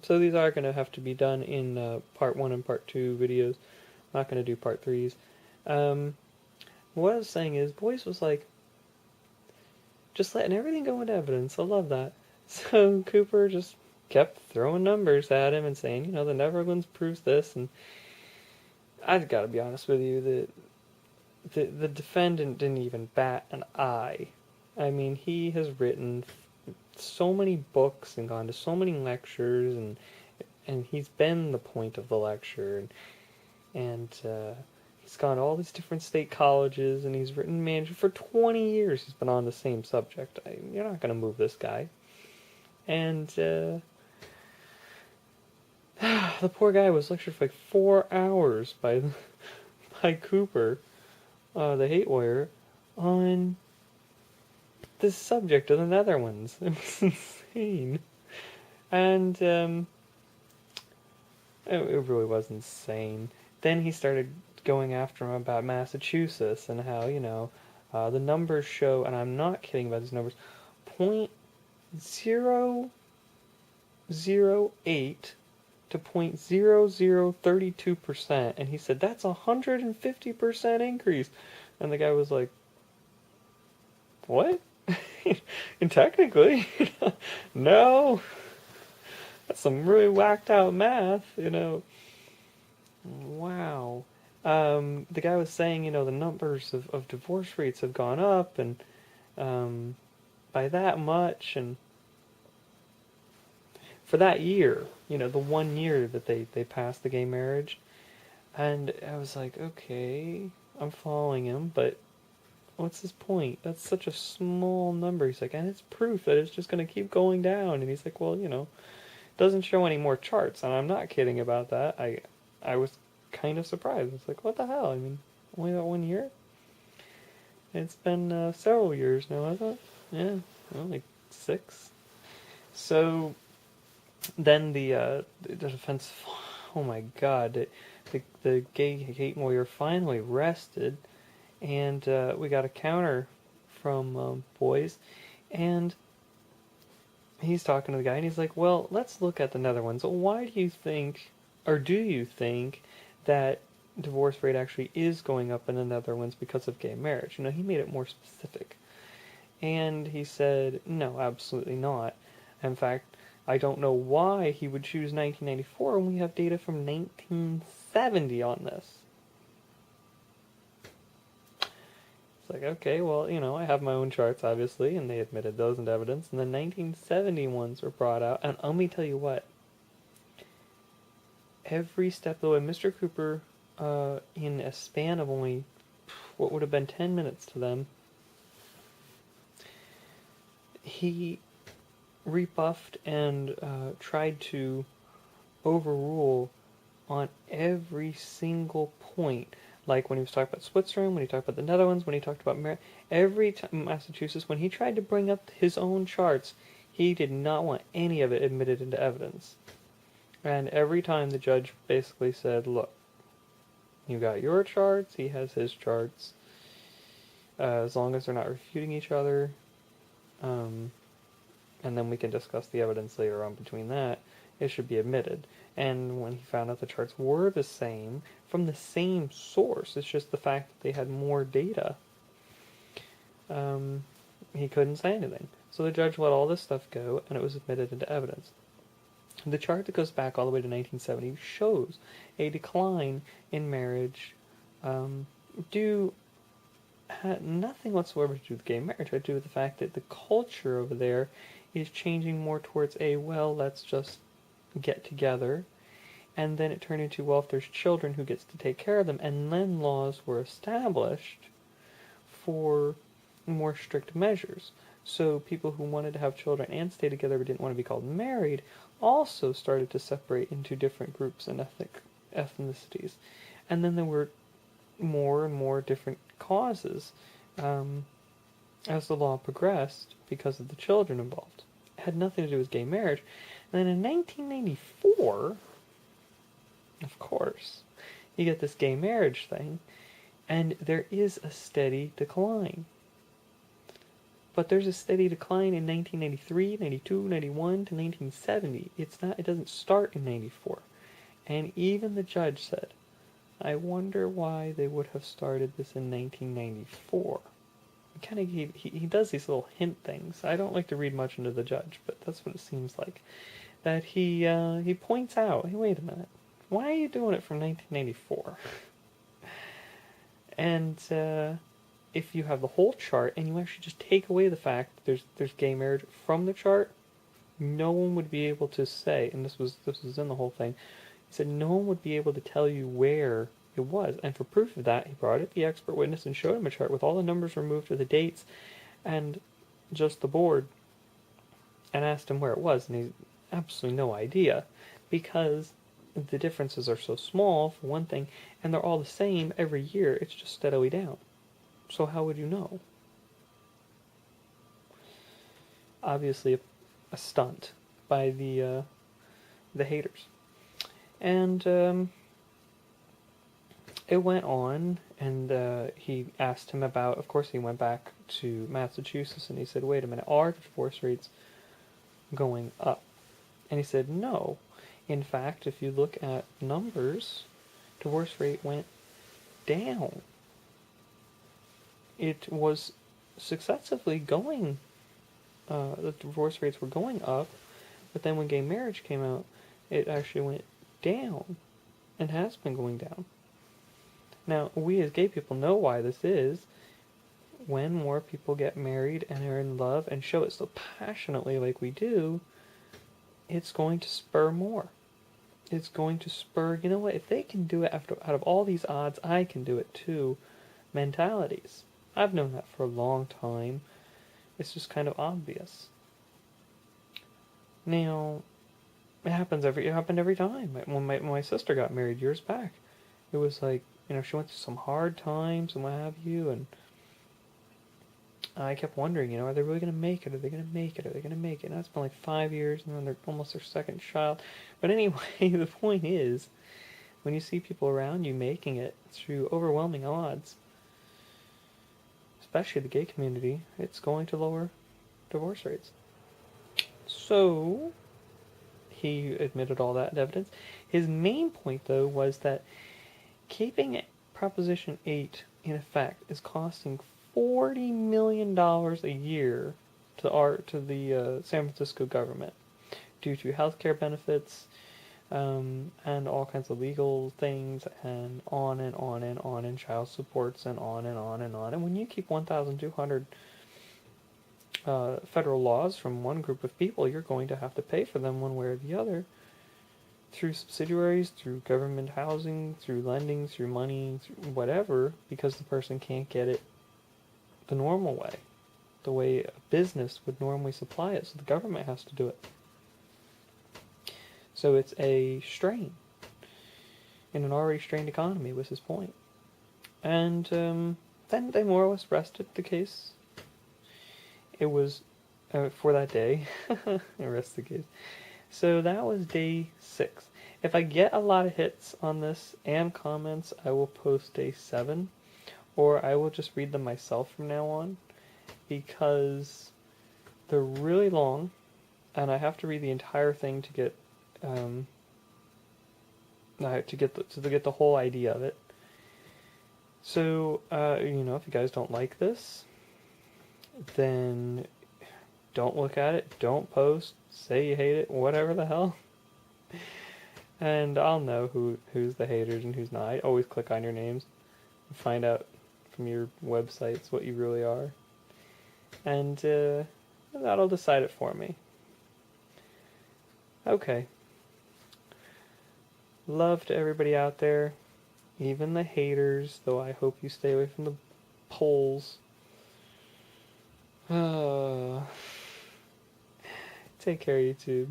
So these are going to have to be done in part 1 and part 2 videos. I'm not going to do part 3s. What I was saying is, Boyce was like, just letting everything go into evidence. I love that. So Cooper just kept throwing numbers at him and saying, the Netherlands proves this, and I've got to be honest with you, the defendant didn't even bat an eye. I mean, he has written so many books and gone to so many lectures, and he's been the point of the lecture, and he's gone to all these different state colleges, and he's written management for 20 years. He's been on the same subject. You're not going to move this guy. And the poor guy was lectured for like 4 hours by by Cooper, the hate lawyer, on the subject of the Netherlands. It was insane. And it really was insane. Then he started going after him about Massachusetts and how, the numbers show, and I'm not kidding about these numbers, 0.008 to 0.0032%. And he said, that's 150% increase. And the guy was like, what? And technically, no. That's some really whacked out math, Wow. The guy was saying, the numbers of divorce rates have gone up, and by that much, and for that year, the 1 year that they passed the gay marriage, and I was like, okay, I'm following him, but what's his point? That's such a small number. He's like, and it's proof that it's just going to keep going down, and he's like, well, doesn't show any more charts, and I'm not kidding about that. I was kind of surprised. It's like, what the hell? I mean, only that 1 year? It's been several years now, hasn't it? Yeah, well, like 6. So then the defense, oh my god, the gay hate lawyer finally rested, and we got a counter from Boyce, and he's talking to the guy, and he's like, well, let's look at the Netherlands. Why do you think, or do you think, that divorce rate actually is going up in the Netherlands because of gay marriage? He made it more specific. And he said, no, absolutely not. In fact, I don't know why he would choose 1994 when we have data from 1970 on this. It's like, okay, well, I have my own charts, obviously, and they admitted those into evidence, and the 1970 ones were brought out, and let me tell you what, every step of the way, Mr. Cooper, in a span of only what would have been 10 minutes to them, he rebuffed and tried to overrule on every single point. Like when he was talking about Switzerland, when he talked about the Netherlands, when he talked about every time Massachusetts, when he tried to bring up his own charts, he did not want any of it admitted into evidence. And every time the judge basically said, look, you got your charts, he has his charts, as long as they're not refuting each other, and then we can discuss the evidence later on between that, it should be admitted. And when he found out the charts were the same, from the same source, it's just the fact that they had more data, he couldn't say anything. So the judge let all this stuff go, and it was admitted into evidence. The chart that goes back all the way to 1970 shows a decline in marriage due had nothing whatsoever to do with gay marriage. It had to do with the fact that the culture over there is changing more towards let's just get together. And then it turned into, well, if there's children, who gets to take care of them? And then laws were established for more strict measures. So people who wanted to have children and stay together but didn't want to be called married also started to separate into different groups and ethnicities. And then there were more and more different causes as the law progressed because of the children involved. It had nothing to do with gay marriage. And then in 1994, of course, you get this gay marriage thing, and there is a steady decline. But there's a steady decline in 1993, 92, 91 to 1970. It doesn't start in 94. And even the judge said, I wonder why they would have started this in 1994. He does these little hint things. I don't like to read much into the judge, but that's what it seems like. That he points out, hey, wait a minute, why are you doing it from 1994? And if you have the whole chart and you actually just take away the fact that there's gay marriage from the chart, no one would be able to say, and this was in the whole thing. He said no one would be able to tell you where it was, and for proof of that, he brought in the expert witness and showed him a chart with all the numbers removed with the dates, and just the board, and asked him where it was, and he's absolutely no idea, because the differences are so small for one thing, and they're all the same every year. It's just steadily down. So how would you know? Obviously, a stunt by the haters, and it went on. And he asked him about. Of course, he went back to Massachusetts, and he said, "Wait a minute, are divorce rates going up?" And he said, "No. In fact, if you look at numbers, divorce rate went down. It was successively going, the divorce rates were going up, but then when gay marriage came out, it actually went down and has been going down." Now, we as gay people know why this is. When more people get married and are in love and show it so passionately like we do, it's going to spur more. It's going to spur, you know what, if they can do it out of all these odds, I can do it too mentalities. I've known that for a long time. It's just kind of obvious. Now, it happened every time. When my sister got married years back, it was like, she went through some hard times and what have you, and I kept wondering, are they really going to make it? Are they going to make it? Are they going to make it? And it's been like 5 years, and then they're almost their second child. But anyway, the point is, when you see people around you making it through overwhelming odds, especially the gay community, it's going to lower divorce rates. So, he admitted all that evidence. His main point, though, was that keeping Proposition 8 in effect is costing $40 million a year to the San Francisco government due to healthcare benefits and all kinds of legal things and on and on and on, and child supports and on and on and on. And when you keep 1,200 federal laws from one group of people, you're going to have to pay for them one way or the other through subsidiaries, through government housing, through lending, through money, through whatever, because the person can't get it the normal way, the way a business would normally supply it, so the government has to do it. So it's a strain in an already strained economy, was his point. And then they more or less rested the case. It was for that day. Rest the case. So that was day 6. If I get a lot of hits on this and comments, I will post day 7. Or I will just read them myself from now on, because they're really long, and I have to read the entire thing to get the whole idea of it. So if you guys don't like this, then don't look at it, don't post, say you hate it, whatever the hell. And I'll know who's the haters and who's not. I always click on your names and find out from your websites what you really are. And that'll decide it for me. Okay. Love to everybody out there, even the haters, though I hope you stay away from the polls. Take care, YouTube.